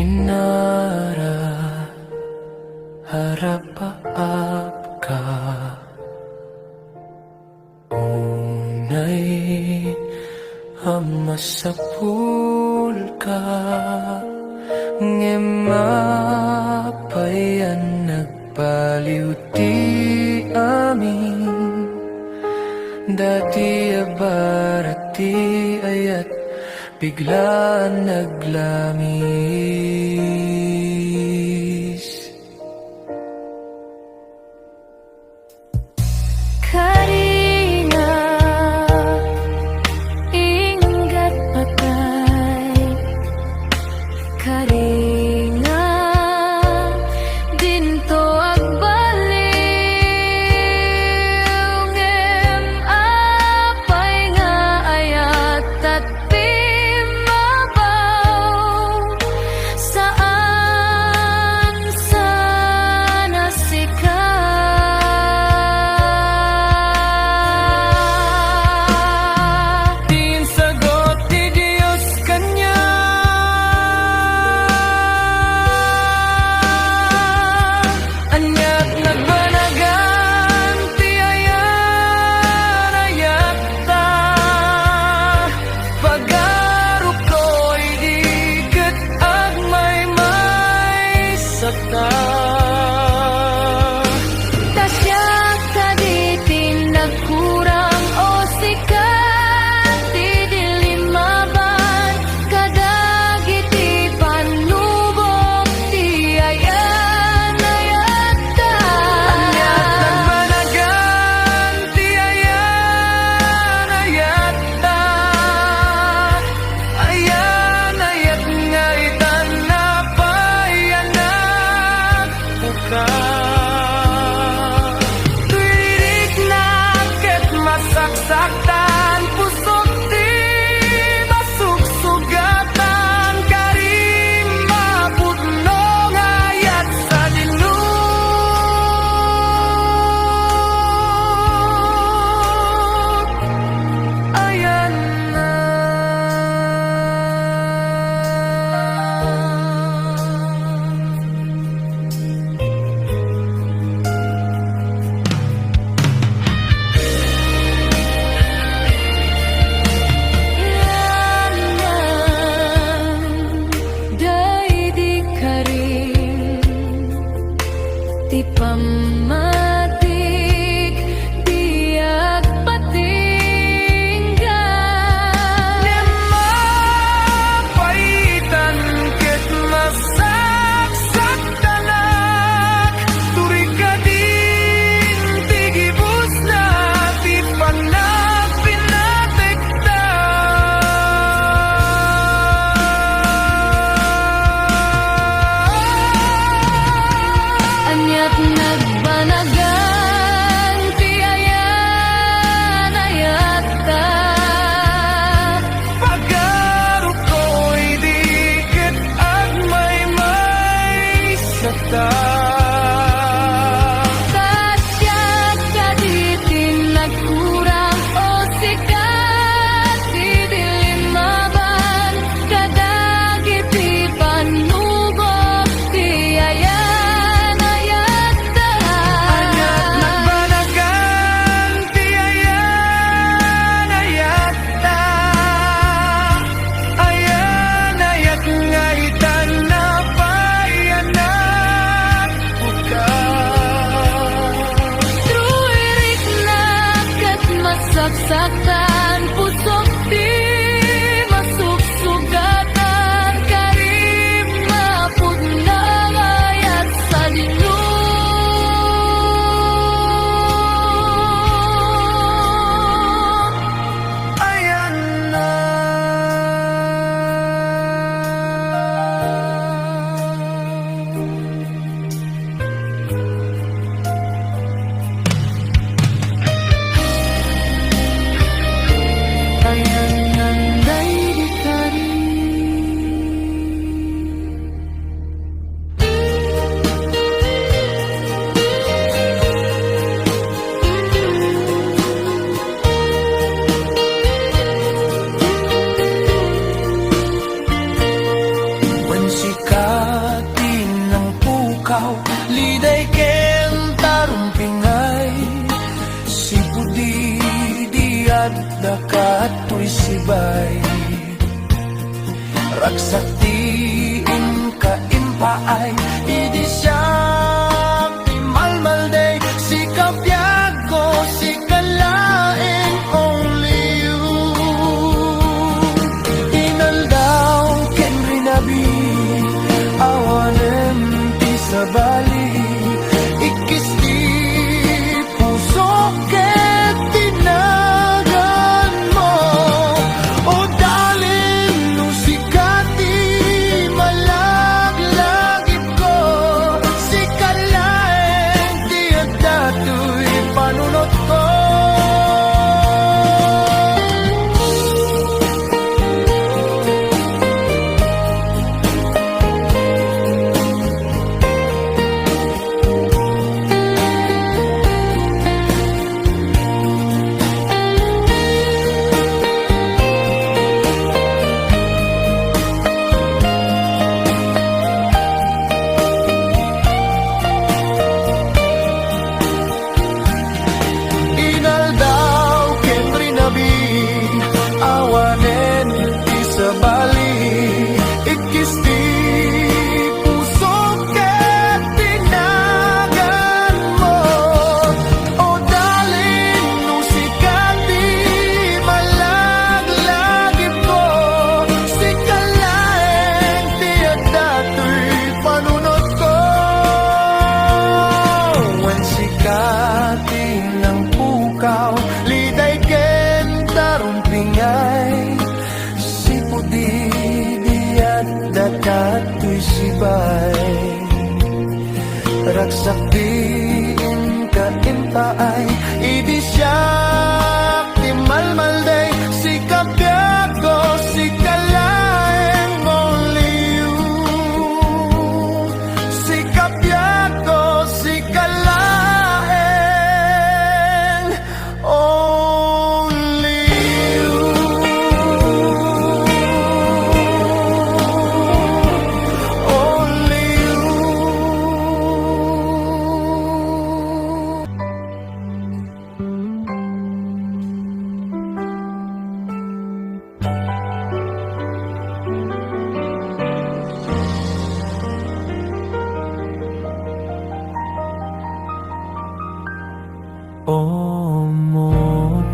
hinara harap-harap ka unay amasapul ka ngemapayan nagpaliw ti amin dati abarati ayat biglaan naglamis. Karina ingat patay Karina dinto agbaliw ngem apay nga ayat at saktan pusok di masuksugatan karima putno ngayat sa dilug ayan na ti pamatik tiyak patinggan Nemapaitan ket masaksak tanak turi ka din tigibus na ti panak pinatekta anyat nagbanagan ti ayan ayata pagaro ko'y di ket agmay sakta Kasyak kaditin nagkurang o sikat ti dilimaban kadagit ti panubok ti ayan ayata anyat nagbanagan ti ayan ayata ayan ayat nga itan na payanak buka Truirik na kat masaksaktan pusok di masuksugatan karima putna ngayat sa dilug ayan na ayan na diyad dakatoy sibay ragsaktiin ka impaay idi siya malmalday si kapyag ko si kalaing only you inaldaw ken rinabi awanem ti sabali ikis di puso ket tinagan mo o dalin no sikati malaglagip ko si kalaeng di at dato'y panunot ko. Inaldaw ken rinabi awanen isabali ikis di puso ket tinagan mo o dalin no sikati malaglagip ko si kalaeng ti at dato'y panunot ko when sikati ng pukaw liday ken tarumpingay si pudi di at dakatoy sibay ragsaktiin ka impaay idi siya ti malmalday si kapyag ko si kalaeng only you si kapyag ko si kalaeng only you only you. Omo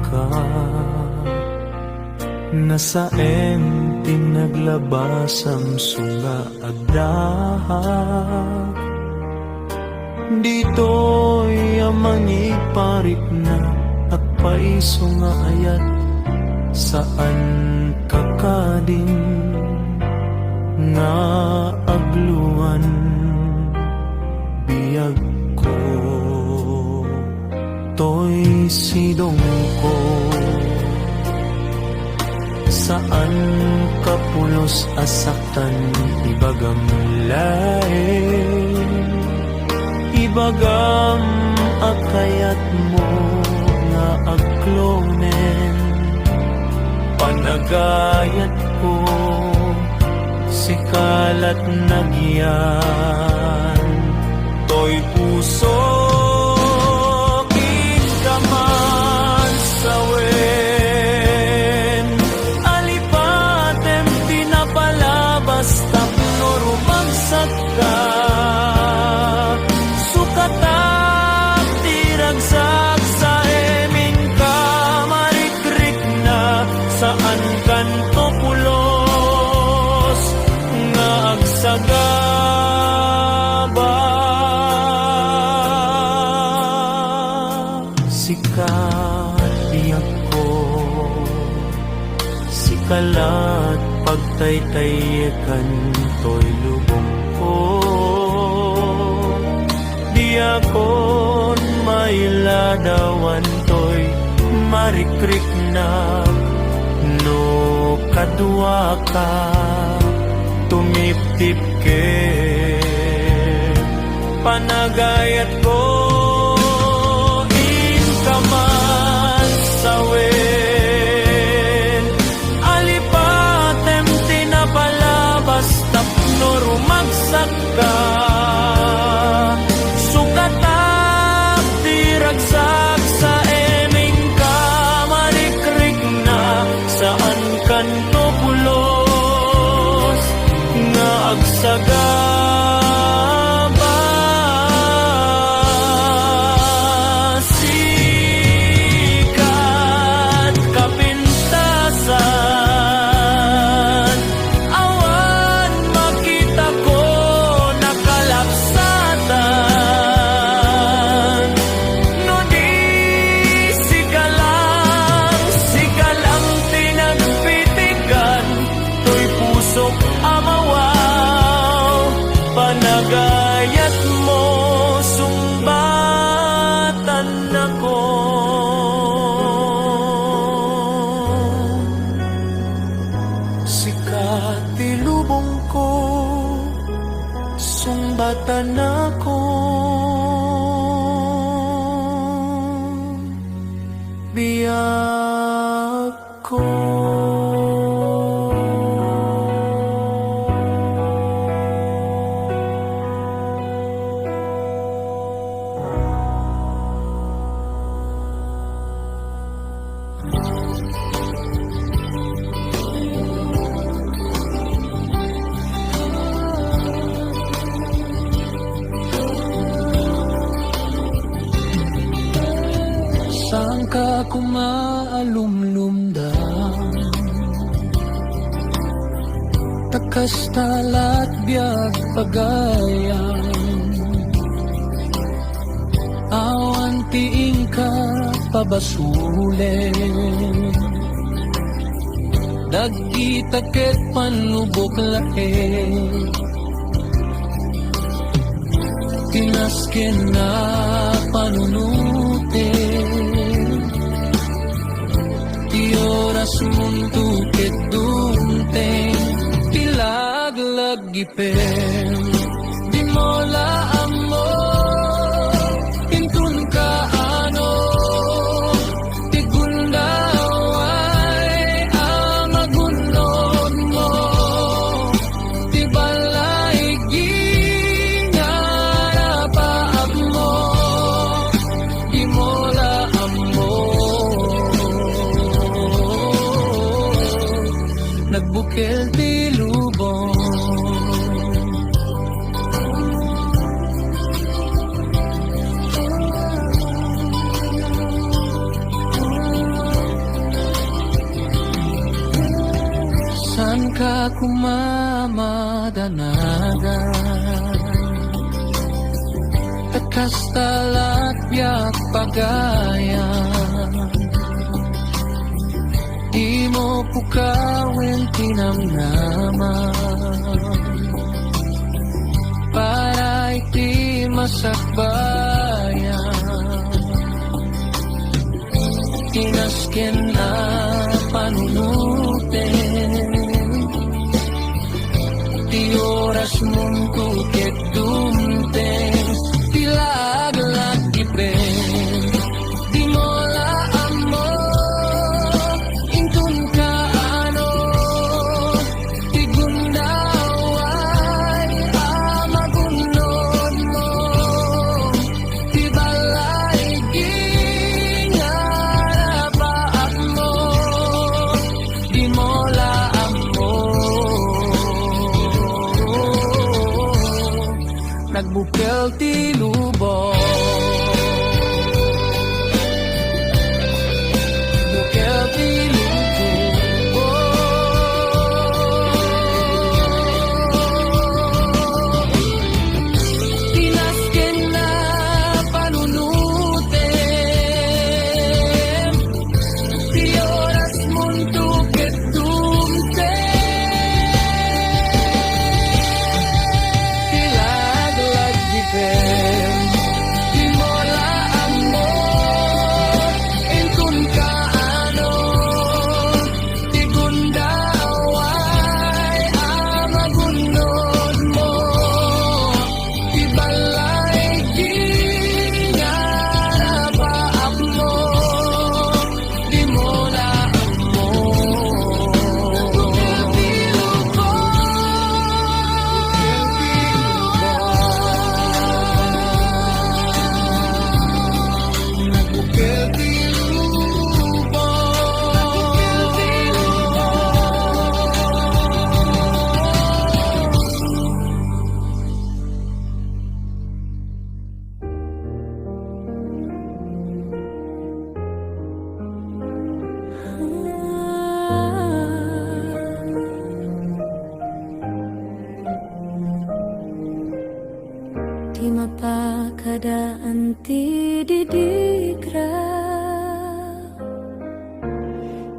ka nasaem tinaglabasam sunga agdahag dito'y amangi parik na agpaiso nga ayat saan kakadin nga agluan biyag ko to'y sidong ko saan kapulos asaktan ibagam laeng ibagam akayat mo nga agklonen panagayat ko sikalat nagyan to'y puso man sawen alipatem pinapalabas tapno rumagsak ka sukatak tiragsak sa eming ka marikrik na saan kanto pulos nga agsagaba sikadiyak ko sikalat pagtaytayekan to'y lubong ko diakon mailadawan to'y marikrik na no kadwa ka tumiptip ke panagayat ko man sawen alipatem tinapalabas tapno rumagsak ka sukatak tiragsak sa eming ka marikrik nako biyak ko. Saan ka kumaalumlumdang? Takas talat biag pagayan, awan tiing ka pabasulen, dagkita ket panubok lahe, tinasken na panunutin, di oras mundo ket dunteng, pilaglag gipen, di mola amo, intun ka ano, di gundaway amagunod mo, di balay ginarapaap mo, di mola amo, nagbukel di lubong. Saan ka kumamadanagan? Takas talat biyak pagayan, di mo pukawin tinamnaman, para iti masakbayan, tinasken na panunutin, di oras mundo ket dunteng, pilaglag gipen, di mola amo, intun ka ano, di gundaway amagunod mo, di balay ginarapaap mo, di mola amo, nagbukel ti lubong. Bukel ti lubong. Tinasken na panunutin, di oras mundo ket dunteng, pilaglag gipen, di mola amo, intun ka ano, di gundaway amagunod mo, di balay ginarapaap mo, di mola amo, nagbukel ti Di mapakadaan ti didikra,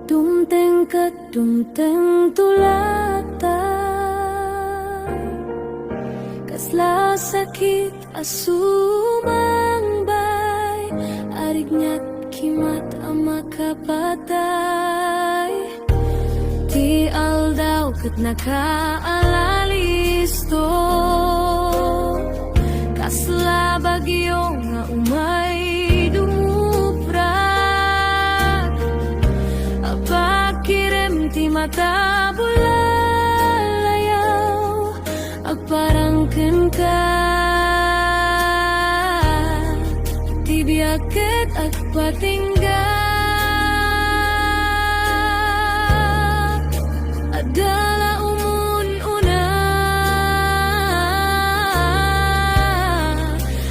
dumteng ket dumteng tulata, kasla sakit asumang bay, arig nyat kimat ama kapatay, ti aldaw ket nakaalisto, kasla bagyo nga umay dumupra. Apagkirem ti mata bulalayaw, agparangken ka. Ti biyaket agpatingga, adala umun-una,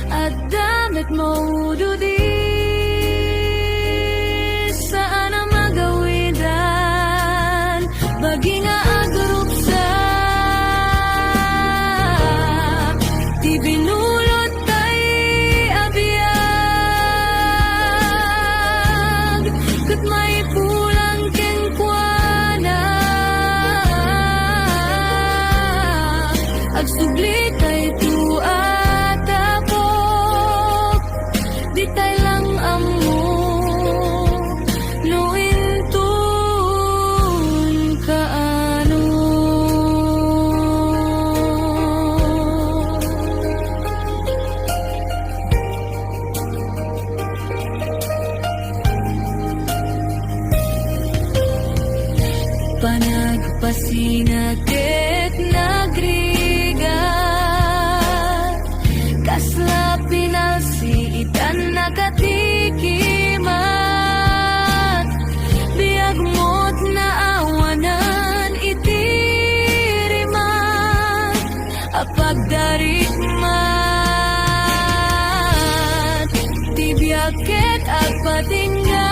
adamit mo dudi. Saan ang magawidan, bagi nga agrupsa. Di binulot tay abiyag, kat may pulang kenkwana. Agsubli tay tua tapok, di tay lang amo luintun kaano. Panagpasinag ket nagrigat, kasla pinalsi itan nakatikimat. Biag mo't naawanan itirimat, apagdarikmat. Tibiyag ket agpatingga,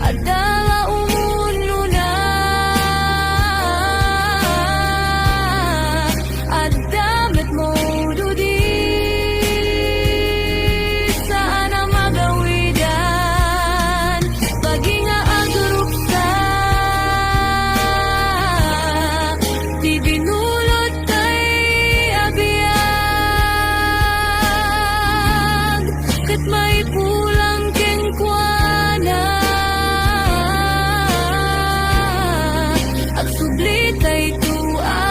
adala umununa, adamit mo dudi. Saan ang magawidan, bagi nga agrupsa. Di binulot tay abiyag, kat may pulang kenkwana. Agsubli tay tua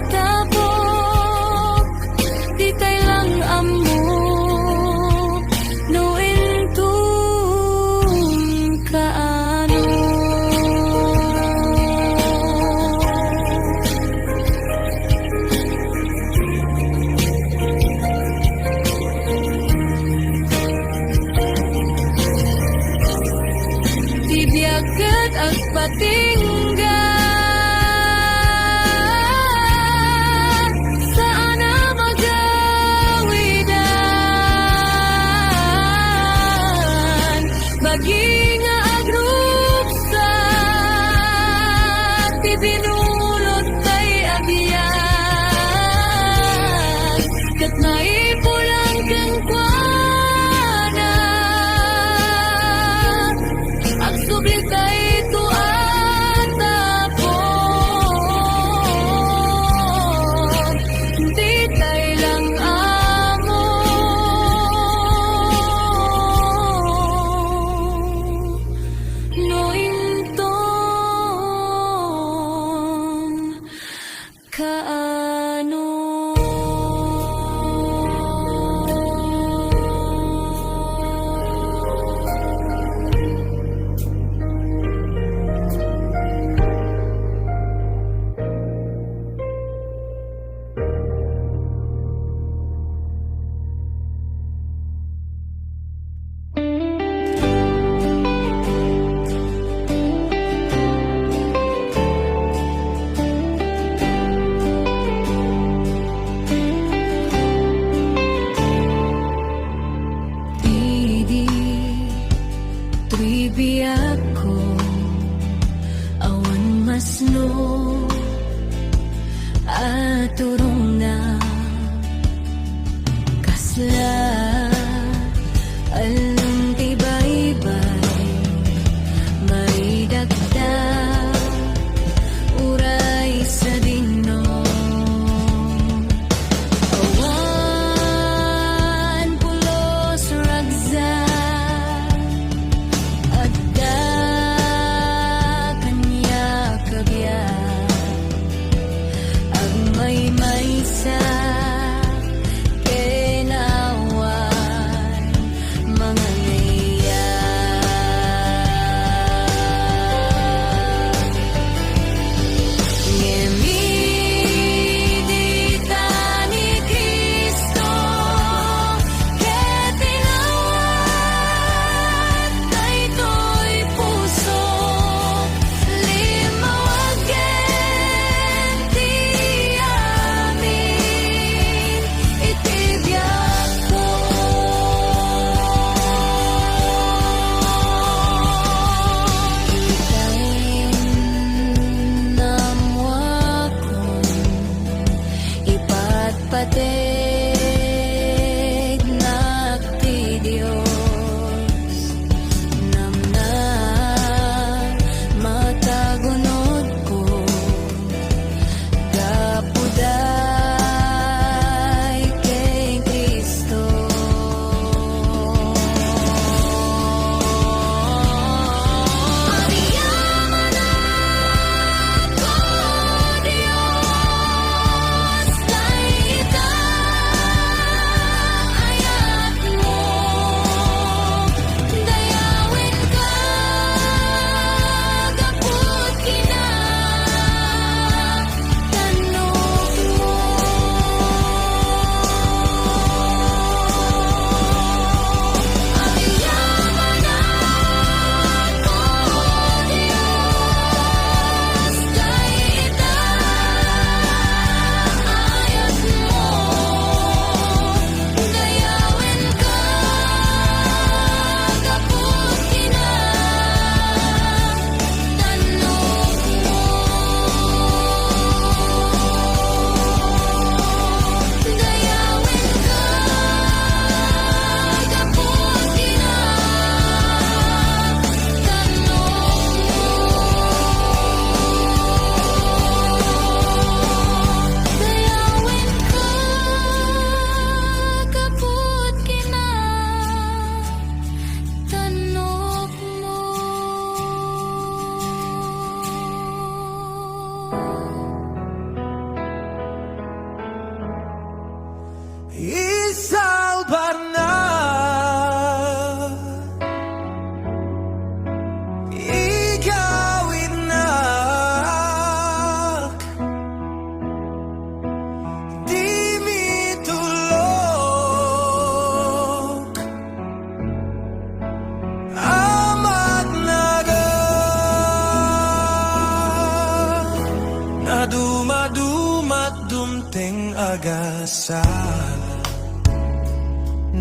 tapok, di tay lang amo luintun kaano. Tibiyag ket agpatingga, saan ang magawidan, bagi nga agrupsa. Ti binulot tay abiyag, ket naipulang kenkwana. Agsubli tay tua tapok, di tay lang amo luintun kaano. Idi tribiyag ko, awan masno aturong na, kasla alam tibaybay maridagda uray sa dinno. Awan pulos ragza, adda kanya kabiya, ag may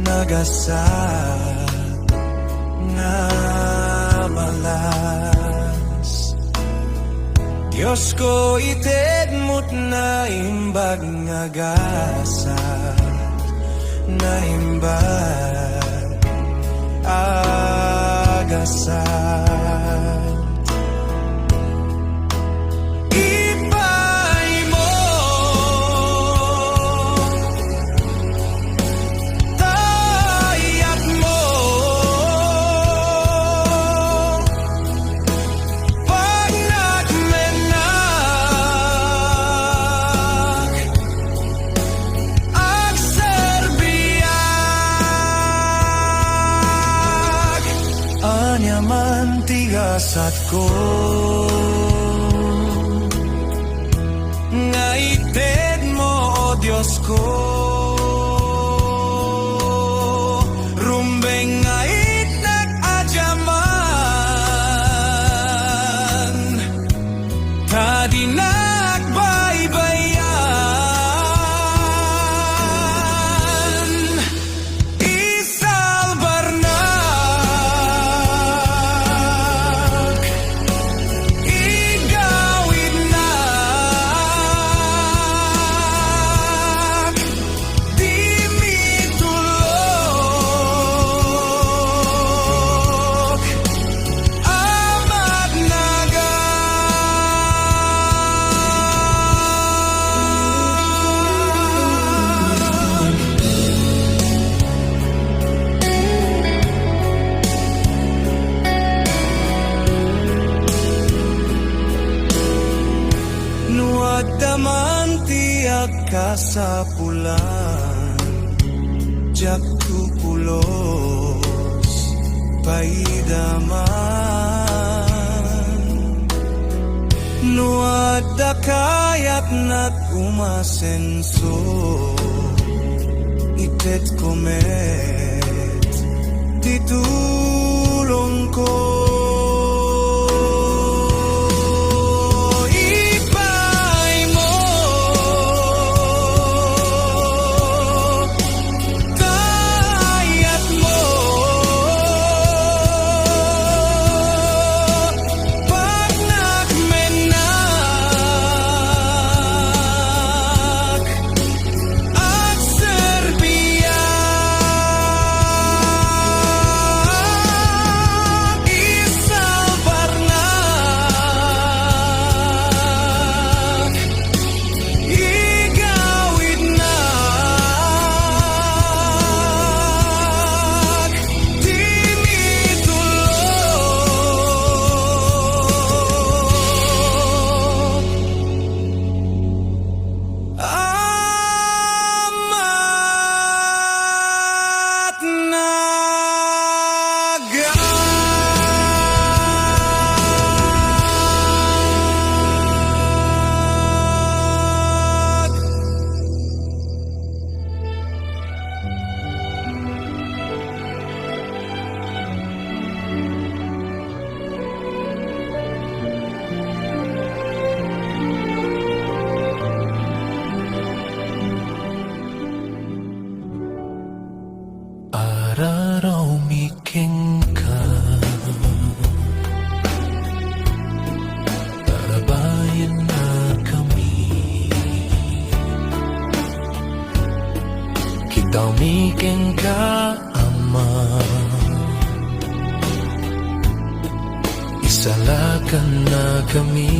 nagasat nga malas. Diyos ko ited mo't na imbag nga gasat, na imbag agasat. Ipay mo tayat mo pag nagmenak ang serbiyak anyaman tigasat ko nga ited mo, O Diyos ko. Rumbeng nga nag-adyaman, tadi nagbaybayan, isalbarnak, igawid na di mitulog amat naga. Nuwag daman tiyak ka sa pulan, jak tupulos paidaman. Nuwag da kayat na't umasenso, itet komet titulong ko. Ipay mo tayat mo pag nagmenak ang serbiyak isalbarnak, igawid na di mitulog amat naga. Araraw miking ka, tarabayan na kami. Kitaw miking ka, Ama, isalakan na kami.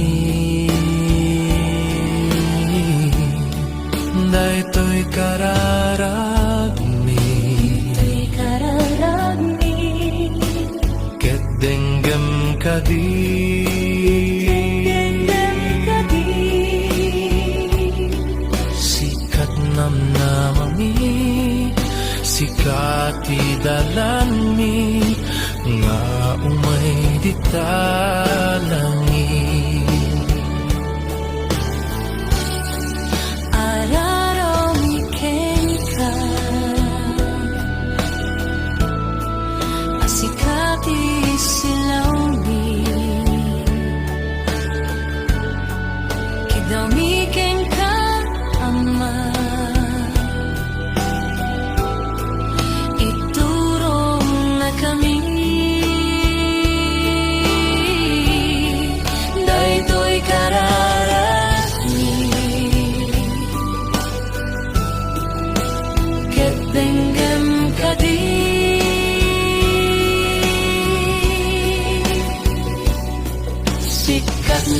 Daytoy kararagmi, ket denggem kadi. Sikat namnamami, sikati dalanmi, nga umay ditalangin. Araraw miken ka, asikati silaw mi, kidaw miken ka, Ama,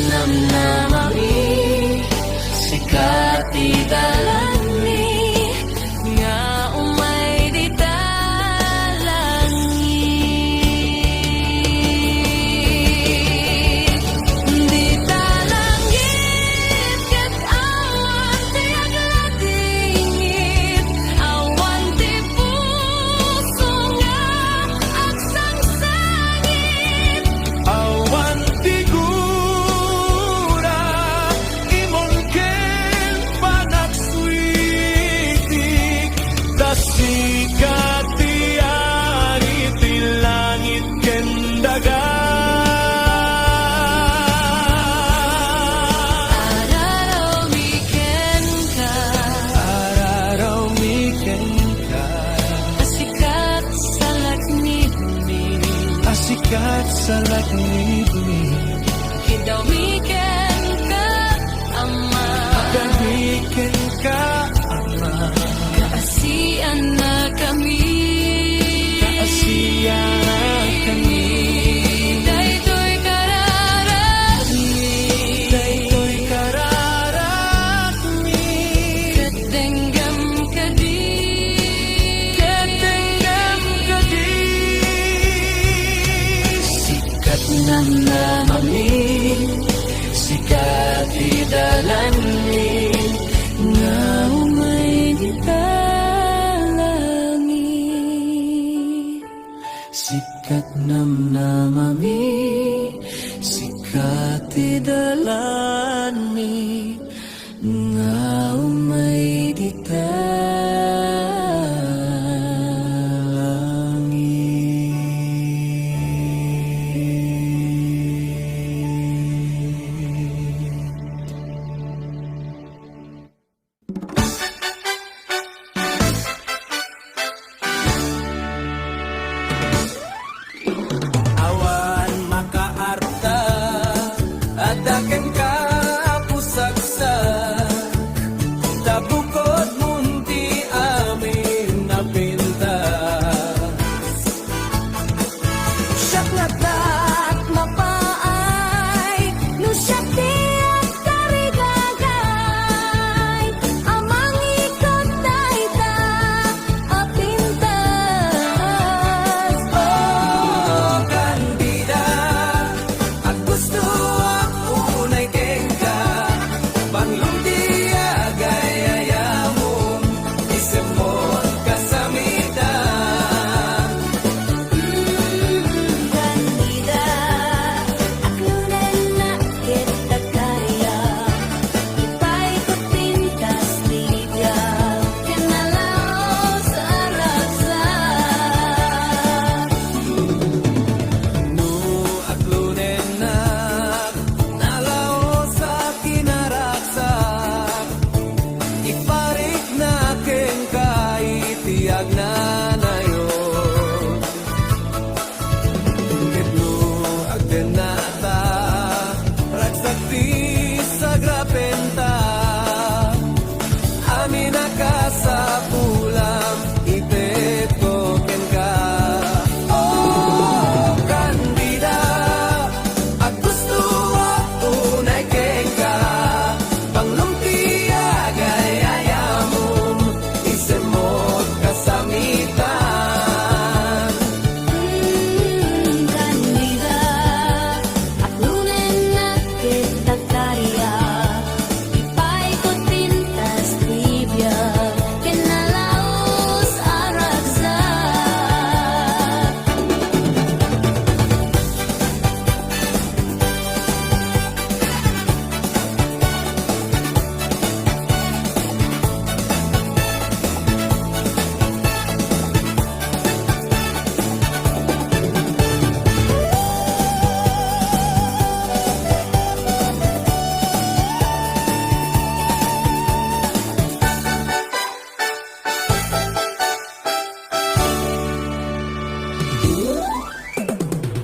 namnamami sikat idalani nga umay di talangit di talangit ket awan tiag latingit awan ti puso nga agsangsangit Awan figura imong ken panagswitik dasikat ti ari ti langit ken daga araraw miken ka Araraw miken ka pasikat sa laknit mi asikat sa langit mi Kidaw miken ka ama Kamiken ka ama kaasian na kami Kaasiyan kami Daytoy kararami Daytoy kararami Katenggam kadi Katenggam kadi Sikat namnamami Sikat idalani Nga umay di talangit Sikat namnamami Sikat idalani Nga umay di talangit Awan makaarta Adaken ka pusagsak Tabukod munti amin napintas Siyak natat mapaay no siyak tiyak tarigagay amang ikot dayta apintas Oh, kandida At gusto ako unay kengka Panglumdiya gayayamon Isip mo kasamitan Kandida aklunan na kita kaya ipay ko pintas liga kinalaw sa raksa No aklunen na Nalao sa kinaraksak Iparik na kengka Itiyag na nayon Kitno agdenata Ragsakti sa grapenta Amin ka sa pulam Ipet ko kenka Oh, kandida At gusto ako unay kenka Panglumpiya gayayamon Isip mo kasamitan Kandida aklunan na kita kaya ipay ko pintas liga kinalaw sa raksa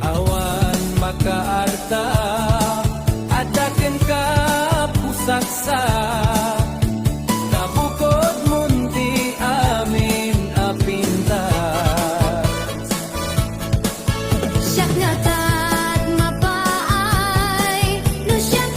Awan makaarta Adaken ka pusaksak Kabukod munti amin apintas Siyak natat mapaay no siyak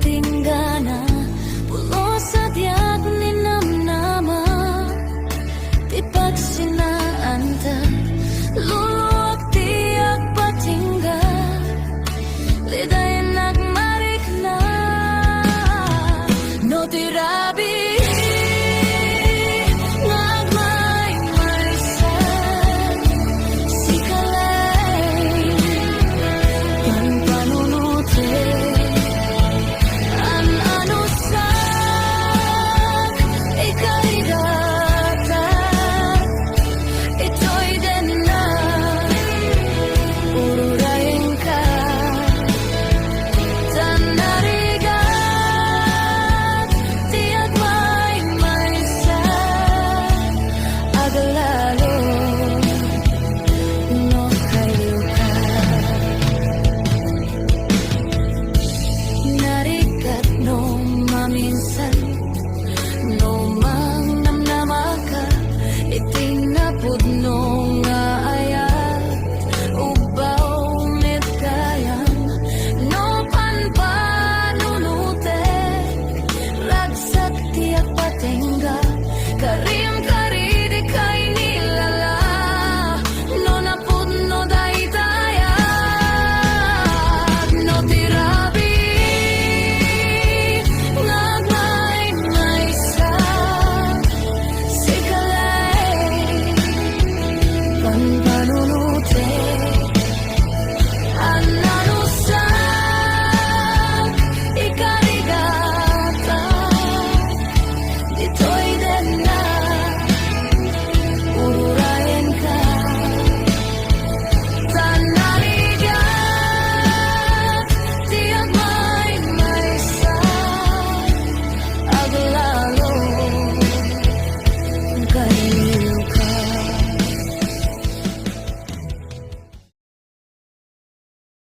tinggana pulos sa diag ni namnama di pagsinaanta luluwag tiyak patingga lidayan nagmarik na no tirabi ngagmay marisan si kalay panpanunute an anusak ikarigata ito'y din na ururayin ka tanarigat tiyak may sa agalalo no kayo ka narigat no maminsan no mang namnamaka itinapod no nga ayat ubaw met kayang no panpanunute ragsak tiyak patingga karim karidi kay nilala no napod no daytayat no tirabi ngagmay maysa si kalay panpanunute an anusak ikarigata ito'y din na ururayin ka tanarigat tiyak may sa aglalo kayo